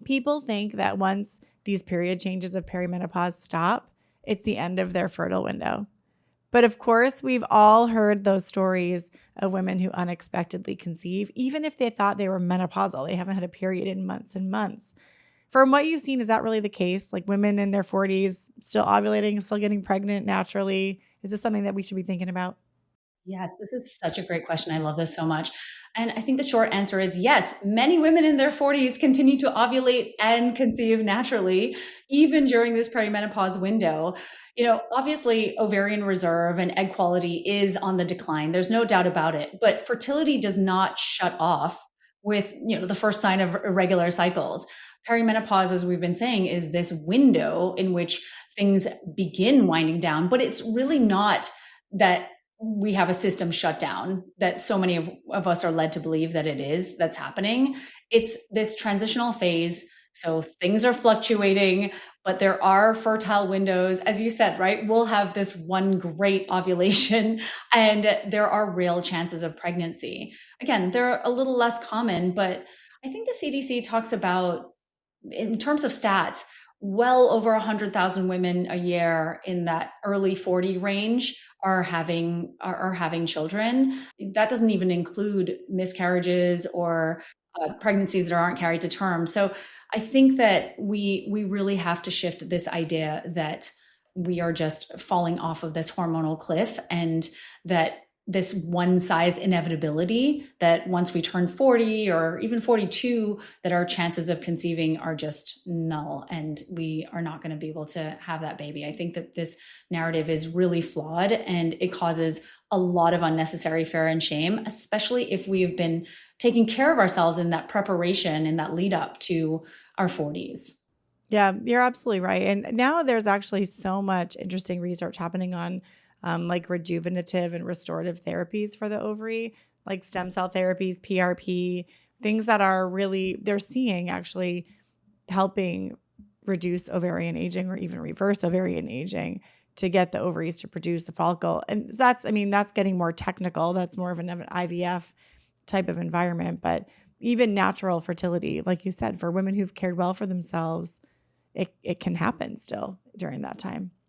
People think that once these period changes of perimenopause stop, it's the end of their fertile window. But of course, we've all heard those stories of women who unexpectedly conceive, even if they thought they were menopausal. They haven't had a period in months and months. From what you've seen, is that really the case? Like women in their 40s still ovulating, still getting pregnant naturally? Is this something that we should be thinking about? Yes, this is such a great question. I love this so much. And I think the short answer is yes. Many women in their 40s continue to ovulate and conceive naturally, even during this perimenopause window. Obviously, ovarian reserve and egg quality is on the decline. There's no doubt about it. But fertility does not shut off with, the first sign of irregular cycles. Perimenopause, as we've been saying, is this window in which things begin winding down, but it's really not that we have a system shut down that so many of us are led to believe that it is that's happening. It's this transitional phase. So things are fluctuating, but there are fertile windows. As you said, right? We'll have this one great ovulation and there are real chances of pregnancy. Again, they're a little less common, but I think the CDC talks about, in terms of stats, well over 100,000 women a year in that early 40 range are having children. That doesn't even include miscarriages or pregnancies that aren't carried to term. So I think that we really have to shift this idea that we are just falling off of this hormonal cliff, and that this one size inevitability that once we turn 40 or even 42, that our chances of conceiving are just null and we are not going to be able to have that baby. I think that this narrative is really flawed and it causes a lot of unnecessary fear and shame, especially if we have been taking care of ourselves in that preparation, in that lead up to our 40s. Yeah, you're absolutely right. And now there's actually so much interesting research happening on like rejuvenative and restorative therapies for the ovary, like stem cell therapies, PRP, things that are really, they're seeing actually helping reduce ovarian aging or even reverse ovarian aging to get the ovaries to produce a follicle. And that's, I mean, that's getting more technical. That's more of an IVF type of environment. But even natural fertility, like you said, for women who've cared well for themselves, it can happen still during that time.